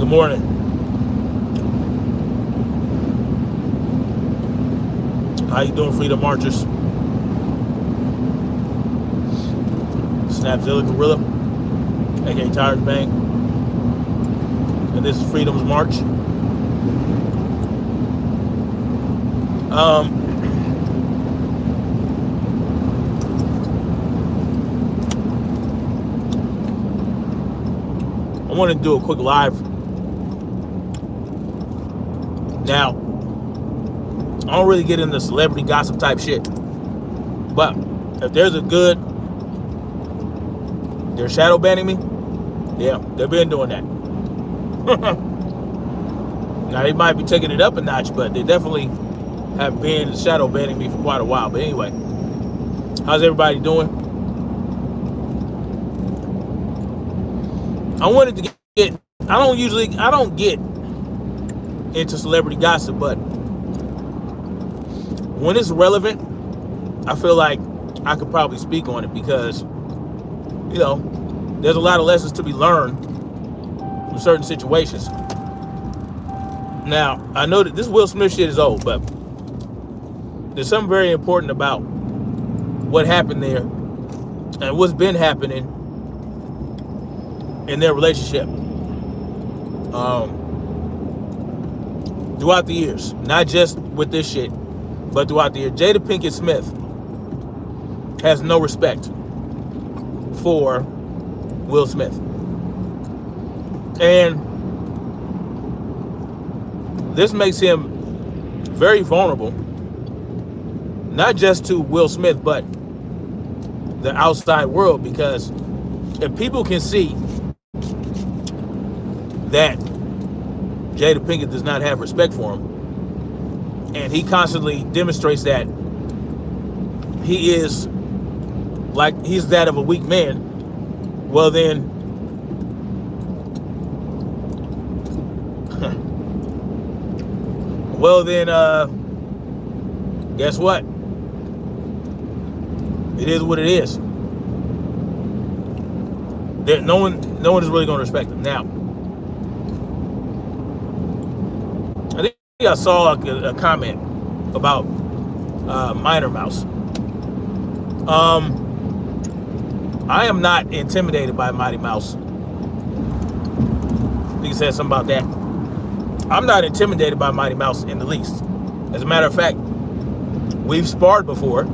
morning. How you doing, Freedom Marchers? Snapzilla Gorilla, aka Tired Bang, and this is Freedom's March. I want to do a quick live. Now, I don't really get into celebrity gossip type shit, but if there's a good, they're shadow banning me. Yeah, they've been doing that. Now they might be taking it up a notch, but they definitely have been shadow banning me for quite a while. But anyway, how's everybody doing? I wanted to get, I don't get into celebrity gossip, but when it's relevant, I feel like I could probably speak on it because, you know, there's a lot of lessons to be learned from certain situations. Now, I know that this Will Smith shit is old, but there's something very important about what happened there and what's been happening in their relationship throughout the years. Not just with this shit, but throughout the year. Jada Pinkett Smith has no respect for Will Smith. And this makes him very vulnerable, not just to Will Smith, but the outside world, because if people can see that Jada Pinkett does not have respect for him, and he constantly demonstrates that he is like he's that of a weak man, well then guess what? It is what it is. No one is really going to respect him. Now, I think I saw a comment about Minor Mouse. I am not intimidated by Mighty Mouse. I think he said something about that. I'm not intimidated by Mighty Mouse in the least. As a matter of fact, we've sparred before.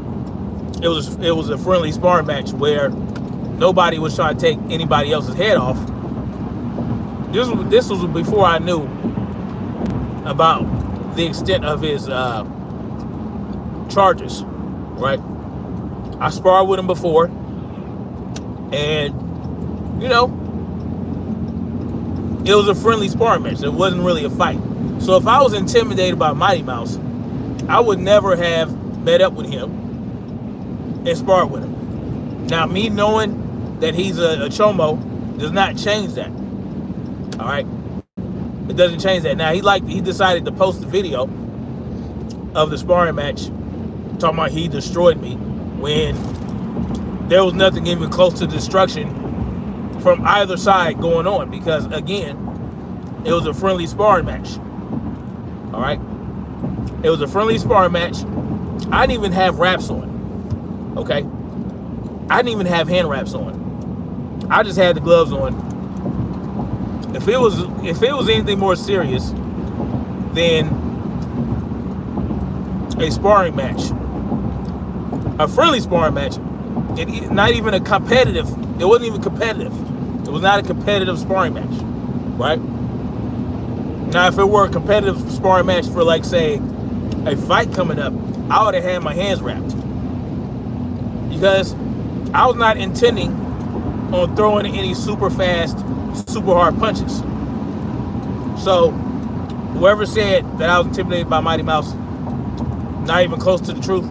It was a friendly sparring match where nobody was trying to take anybody else's head off. This was before I knew about the extent of his charges, right? I sparred with him before, and you know, it was a friendly sparring match. It wasn't really a fight. So if I was intimidated by Mighty Mouse, I would never have met up with him and sparred with him. Now, me knowing that he's a chomo does not change that. All right, it doesn't change that. Now he decided to post the video of the sparring match, talking about he destroyed me, when there was nothing even close to destruction from either side going on, because again, it was a friendly sparring match. All right, it was a friendly sparring match. I didn't even have wraps on. Okay, I didn't even have hand wraps on. I just had the gloves on. If it was anything more serious than a sparring match, a friendly sparring match, not even a competitive. It wasn't even competitive. It was not a competitive sparring match, right? Now, if it were a competitive sparring match for, like, say, a fight coming up, I would have had my hands wrapped, because I was not intending on throwing any super fast, super hard punches. So whoever said that I was intimidated by Mighty Mouse, not even close to the truth.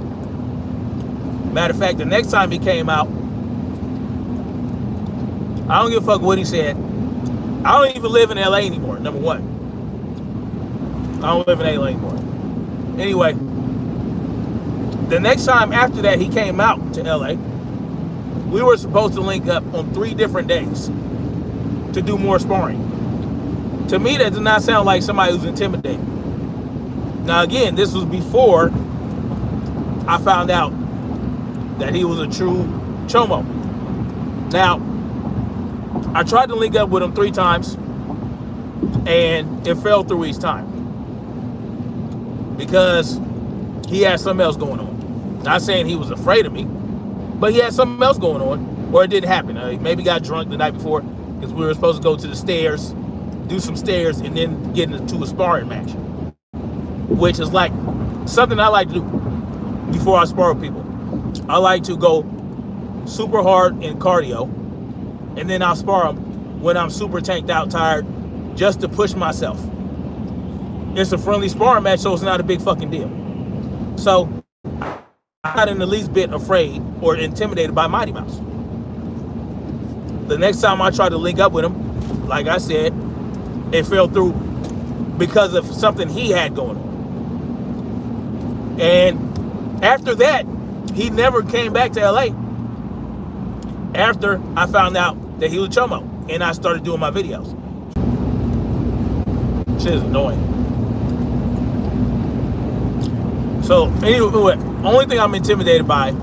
Matter of fact, the next time he came out, I don't give a fuck what he said. I don't even live in LA anymore, number one. I don't live in LA anymore. Anyway, the next time after that he came out to LA, we were supposed to link up on 3 different days to do more sparring, To me, that does not sound like somebody who's intimidated. Now, again, this was before I found out that he was a true chomo. Now, I tried to link up with him 3 times, and it fell through each time because he had something else going on. Not saying he was afraid of me, but he had something else going on, or it didn't happen. He maybe got drunk the night before because we were supposed to go to the stairs, do some stairs, and then get into a sparring match, which is like something I like to do before I spar with people. I like to go super hard in cardio, and then I'll spar them when I'm super tanked out, tired, just to push myself. It's a friendly sparring match, so it's not a big fucking deal. So I'm not in the least bit afraid or intimidated by Mighty Mouse. The next time I tried to link up with him, like I said, it fell through because of something he had going on. And after that, he never came back to LA after I found out that he was chomo and I started doing my videos. Shit is annoying. So anyway, only thing I'm intimidated by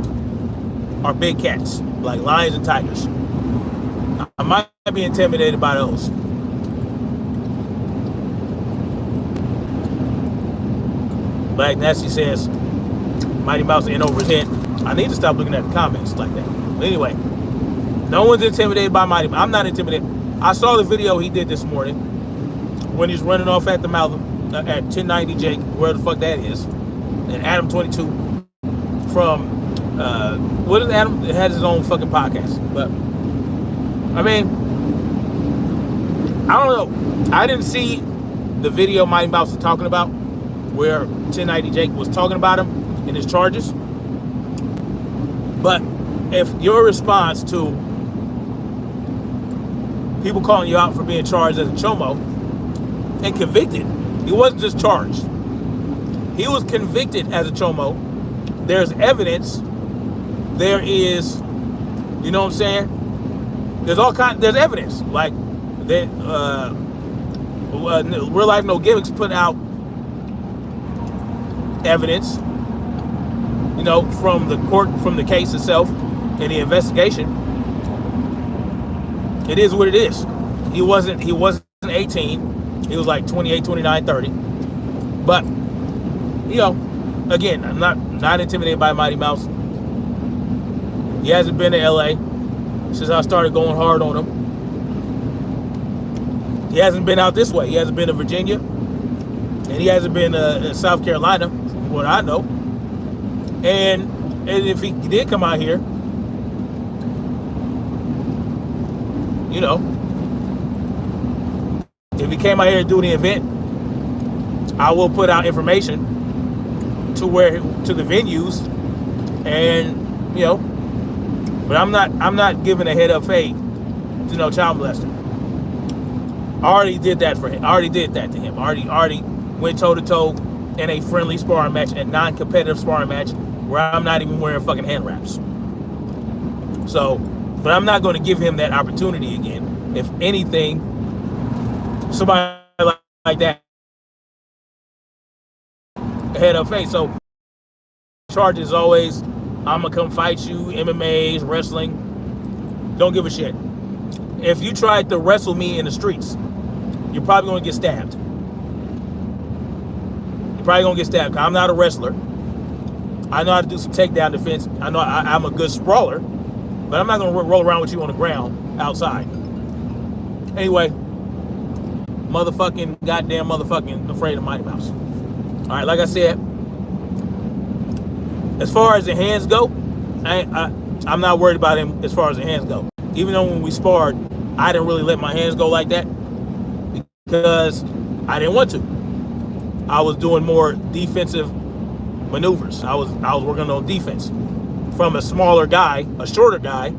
are big cats, like lions and tigers. I might be intimidated by those. Black Nasty says, Mighty Mouse in over his head. I need to stop looking at the comments like that. But anyway, no one's intimidated by Mighty Mouse. I'm not intimidated. I saw the video he did this morning when he's running off at the mouth at 1090 Jake, where the fuck that is, and Adam 22 from what is Adam? It has his own fucking podcast. But I mean, I don't know. I didn't see the video Mighty Mouse was talking about where 1090 Jake was talking about him and his charges. But if your response to people calling you out for being charged as a chomo and convicted, he wasn't just charged, he was convicted as a chomo. There's evidence. There is, you know what I'm saying? There's there's evidence. Like that Real Life No Gimmicks put out evidence, you know, from the court, from the case itself and the investigation. It is what it is. He wasn't 18. He was like 28, 29, 30. But, you know, again, I'm not intimidated by Mighty Mouse. He hasn't been to LA since I started going hard on him. He hasn't been out this way. He hasn't been to Virginia, and he hasn't been in South Carolina, from what I know. And if he did come out here, you know, if he came out here to do the event, I will put out information to the venues, and you know, but I'm not giving a head up fade to no child molester. I already did that for him. I already did that to him. I already went toe to toe in a friendly sparring match, a non-competitive sparring match, where I'm not even wearing fucking hand wraps. So, but I'm not going to give him that opportunity again. If anything, somebody like that, head up face. So, charges always, I'm gonna come fight you, MMAs, wrestling. Don't give a shit. If you tried to wrestle me in the streets, you're probably gonna get stabbed. You're probably gonna get stabbed, because I'm not a wrestler. I know how to do some takedown defense. I know I'm a good sprawler, but I'm not gonna roll around with you on the ground outside. Anyway, goddamn motherfucking afraid of Mighty Mouse. All right, like I said, as far as the hands go, I'm not worried about him as far as the hands go. Even though when we sparred, I didn't really let my hands go like that because I didn't want to. I was doing more defensive maneuvers. I was working on defense from a smaller guy, a shorter guy,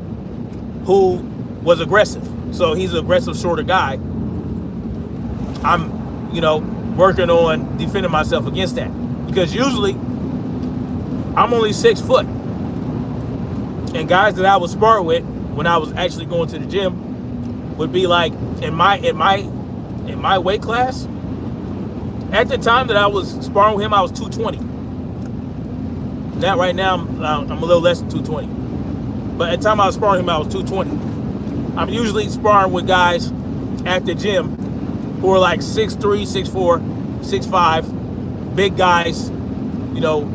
who was aggressive. So he's an aggressive, shorter guy. I'm, you know, working on defending myself against that, because usually I'm only 6 foot, and guys that I would spar with when I was actually going to the gym would be like, in my in my weight class, at the time that I was sparring with him, I was 220. Now, right now, I'm a little less than 220. But at the time I was sparring him, I was 220. I'm usually sparring with guys at the gym who are like 6'3", 6'4", 6'5", big guys, you know,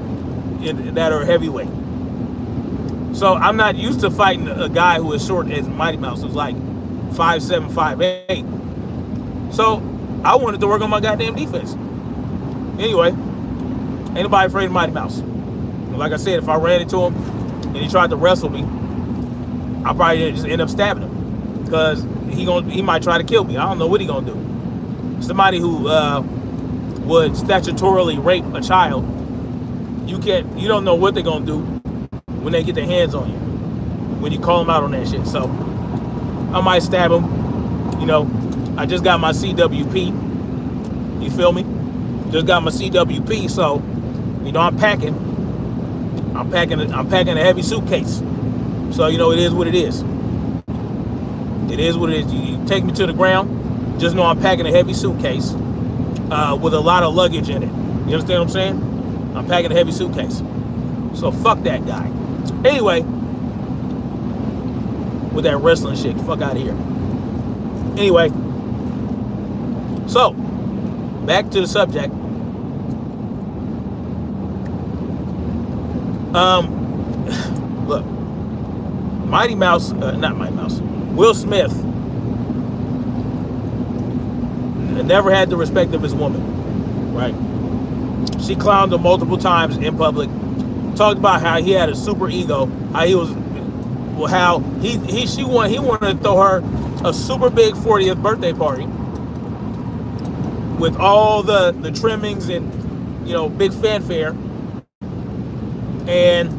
that are heavyweight. So I'm not used to fighting a guy who is short as Mighty Mouse, who's like 5'7", 5'8". So I wanted to work on my goddamn defense. Anyway, ain't nobody afraid of Mighty Mouse. Like I said, if I ran into him and he tried to wrestle me, I probably just end up stabbing him, because he might try to kill me. I don't know what he gonna do. Somebody who would statutorily rape a child, you don't know what they're gonna do when they get their hands on you, when you call them out on that shit. So I might stab him. You know, I just got my CWP. You feel me? Just got my CWP, so you know I'm packing a heavy suitcase. So you know it is what it is. It is what it is. You take me to the ground, just know I'm packing a heavy suitcase with a lot of luggage in it. You understand what I'm saying? I'm packing a heavy suitcase. So fuck that guy. Anyway, with that wrestling shit, fuck out of here. Anyway, so back to the subject. Look, Mighty Mouse, not Mighty Mouse, Will Smith never had the respect of his woman, right? She clowned him multiple times in public, talked about how he had a super ego, how he was, well, how he wanted to throw her a super big 40th birthday party with all the trimmings and, you know, big fanfare. And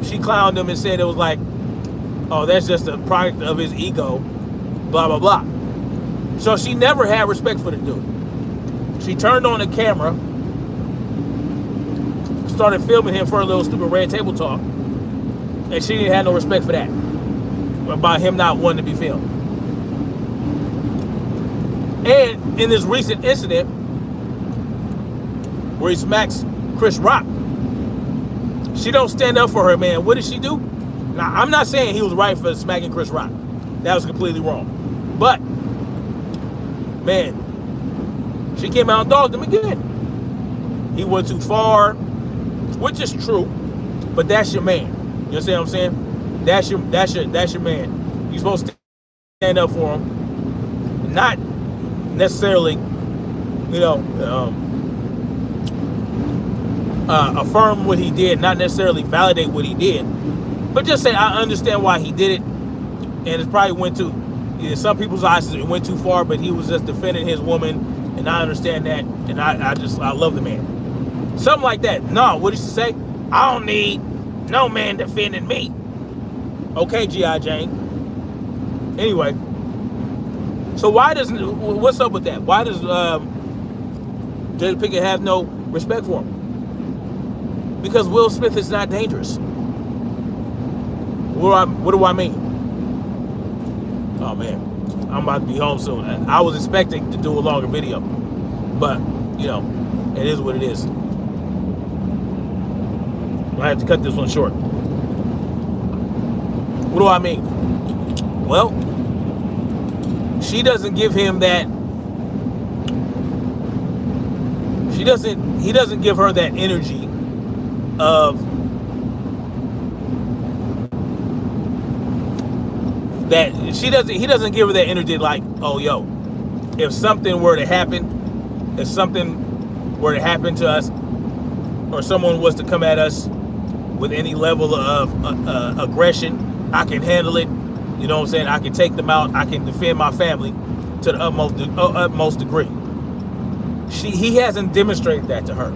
she clowned him and said it was like, oh, that's just a product of his ego, blah, blah, blah. So she never had respect for the dude. She turned on the camera, started filming him for a little stupid red table talk, and she didn't have no respect for that, about him not wanting to be filmed. And in this recent incident where he smacks Chris Rock, she don't stand up for her man. What did she do? Now, I'm not saying he was right for smacking Chris Rock. That was completely wrong. But, man, she came out and dogged him again. He went too far, which is true, but that's your man. You understand what I'm saying? That's your man. You're supposed to stand up for him, not necessarily, you know, affirm what he did, not necessarily validate what he did, but just say I understand why he did it, and it probably went too, in some people's eyes it went too far, but he was just defending his woman, and I understand that, and I love the man. Something like that. No, what did she say? I don't need no man defending me. Okay, G.I. Jane. Anyway, so what's up with that? Why does Jada Pinkett have no respect for him? Because Will Smith is not dangerous. What do I mean? Oh man, I'm about to be home soon. I was expecting to do a longer video, but you know, it is what it is. I have to cut this one short. What do I mean? Well, she doesn't give him that. He doesn't give her that energy of that. He doesn't give her that energy like, oh yo, if something were to happen to us, or someone was to come at us with any level of aggression, I can handle it. You know what I'm saying? I can take them out. I can defend my family to the utmost degree. He hasn't demonstrated that to her.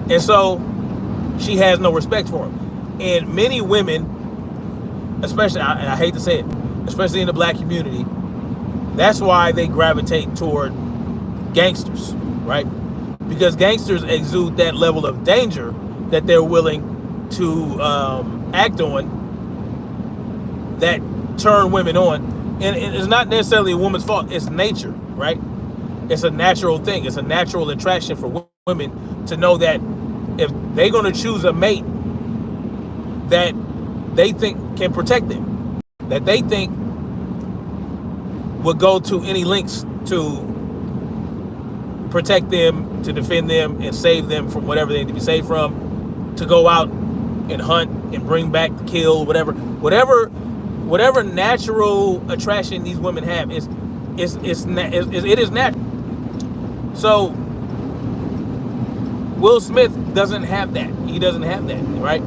And so she has no respect for him. And many women, especially, and I hate to say it, especially in the black community, that's why they gravitate toward gangsters, right? Because gangsters exude that level of danger that they're willing to act on, that turn women on, And it's not necessarily a woman's fault. It's nature, right? It's a natural thing. It's a natural attraction for women to know that if they're going to choose a mate that they think can protect them, that they think would go to any lengths to protect them, to defend them, and save them from whatever they need to be saved from, to go out and hunt and bring back, kill, whatever natural attraction these women have it is natural. So Will Smith doesn't have that. He doesn't have that, right?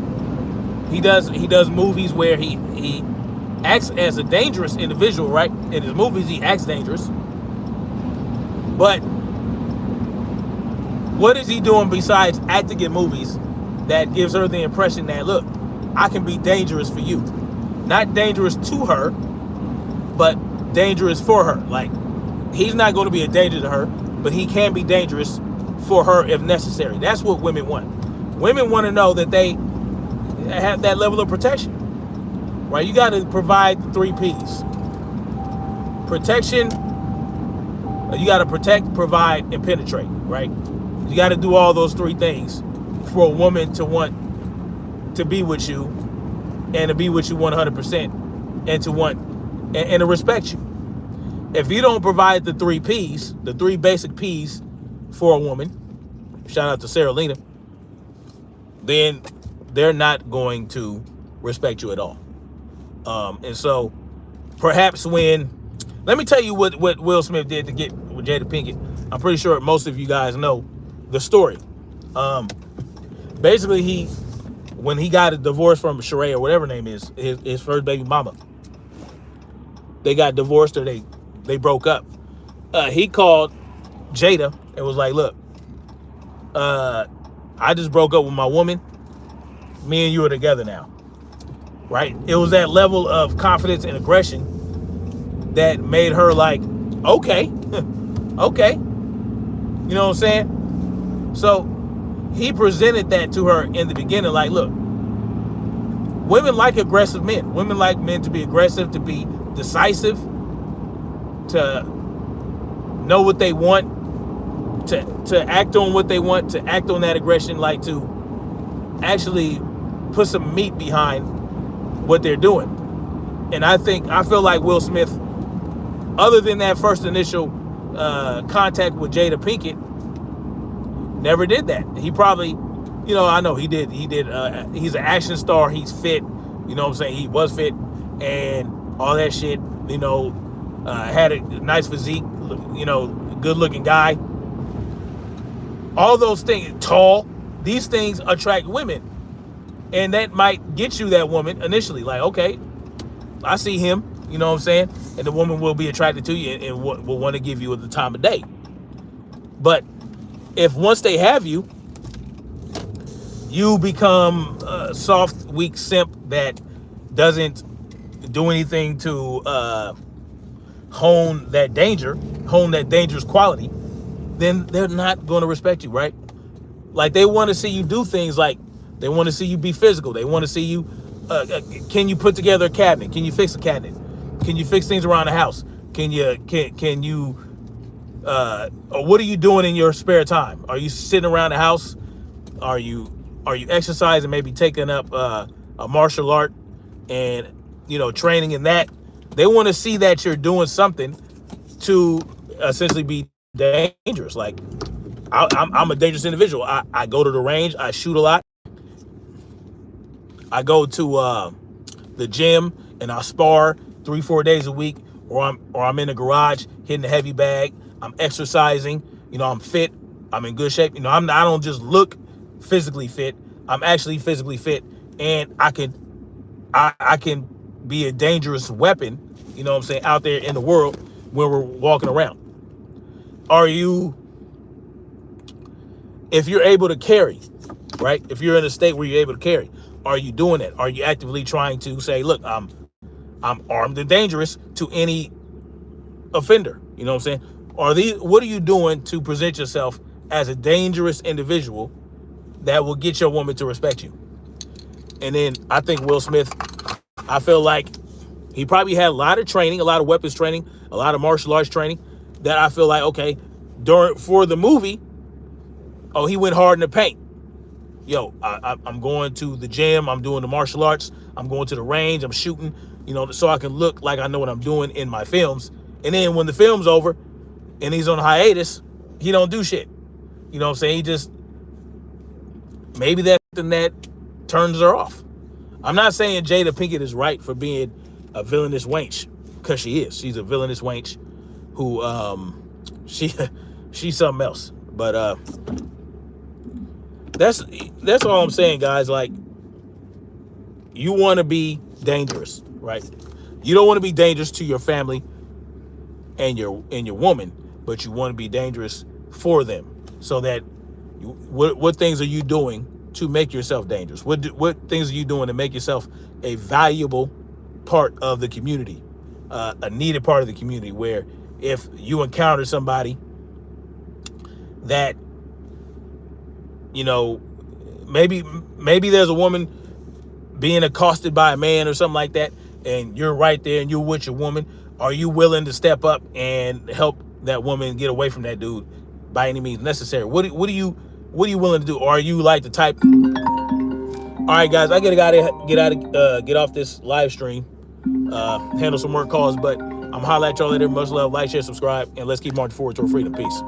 He does movies where he acts as a dangerous individual, right? In his movies, he acts dangerous. But what is he doing besides acting in movies that gives her the impression that, look, I can be dangerous for you? Not dangerous to her, but dangerous for her. Like, he's not going to be a danger to her, but he can be dangerous for her if necessary. That's what women want. Women want to know that they have that level of protection, right? You got to provide the 3 P's. Protection, you got to protect, provide, and penetrate, right? You got to do all those 3 things for a woman to want to be with you, and to be with you 100%, and to want and to respect you. If you don't provide the 3 P's, the 3 basic P's for a woman, shout out to Sarah Lena, then they're not going to respect you at all. And so perhaps let me tell you what Will Smith did to get with Jada Pinkett. I'm pretty sure most of you guys know the story. Basically, when he got a divorce from Sheree, or whatever her name is, his first baby mama, they got divorced, or they broke up. He called Jada and was like, look, I just broke up with my woman. Me and you are together now, right? It was that level of confidence and aggression that made her like, okay, okay. You know what I'm saying? So he presented that to her in the beginning, like, look, women like aggressive men. Women like men to be aggressive, to be decisive, to know what they want, to act on what they want, to act on that aggression, like to actually put some meat behind what they're doing. And I feel like Will Smith, other than that first initial contact with Jada Pinkett, never did that. He probably, I know he did. He's an action star. He's fit. You know what I'm saying? He was fit and all that shit. Had a nice physique. Good looking guy. All those things, tall. These things attract women, and that might get you that woman initially. Like, okay, I see him. You know what I'm saying? And the woman will be attracted to you and will want to give you the time of day. But if once they have you, you become a soft, weak simp that doesn't do anything to hone that dangerous quality, then they're not going to respect you, right? Like, they want to see you do things, like they want to see you be physical. They want to see you, can you put together a cabinet? Can you fix a cabinet? Can you fix things around the house? Can you, or what are you doing in your spare time? Are you sitting around the house? Are you exercising, maybe taking up a martial art and, training in that? They want to see that you're doing something to essentially be dangerous. Like, I'm a dangerous individual. I go to the range. I shoot a lot. I go to the gym and I spar 3-4 days a week, or I'm in the garage hitting the heavy bag. I'm exercising. I'm fit. I'm in good shape. I don't just look physically fit. I'm actually physically fit, and I can be a dangerous weapon, out there in the world when we're walking around. If you're able to carry, right? If you're in a state where you're able to carry, are you doing that? Are you actively trying to say, look, I'm armed and dangerous to any offender? You know what I'm saying? What are you doing to present yourself as a dangerous individual that will get your woman to respect you? And then I think Will Smith, I feel like He probably had a lot of training, a lot of weapons training, a lot of martial arts training that I feel like, okay, for the movie, oh, he went hard in the paint. Yo, I'm going to the gym. I'm doing the martial arts. I'm going to the range. I'm shooting, so I can look like I know what I'm doing in my films. And then when the film's over and he's on hiatus, he don't do shit. You know what I'm saying? He just, maybe that's something that turns her off. I'm not saying Jada Pinkett is right for being a villainous wench, because she is. She's a villainous wench who, she's something else. But that's all I'm saying, guys. Like, you want to be dangerous, right? You don't want to be dangerous to your family and your woman, but you want to be dangerous for them. So that, what things are you doing to make yourself dangerous? What things are you doing to make yourself a valuable part of the community, a needed part of the community, where if you encounter somebody that, maybe there's a woman being accosted by a man or something like that, and you're right there and you're with your woman, are you willing to step up and help that woman get away from that dude by any means necessary? What are you willing to do? Or are you like the type? All right, guys, I get off this live stream, handle some work calls, but I'm holla at y'all later. Much love, like, share, subscribe, and let's keep marching forward toward freedom. Peace.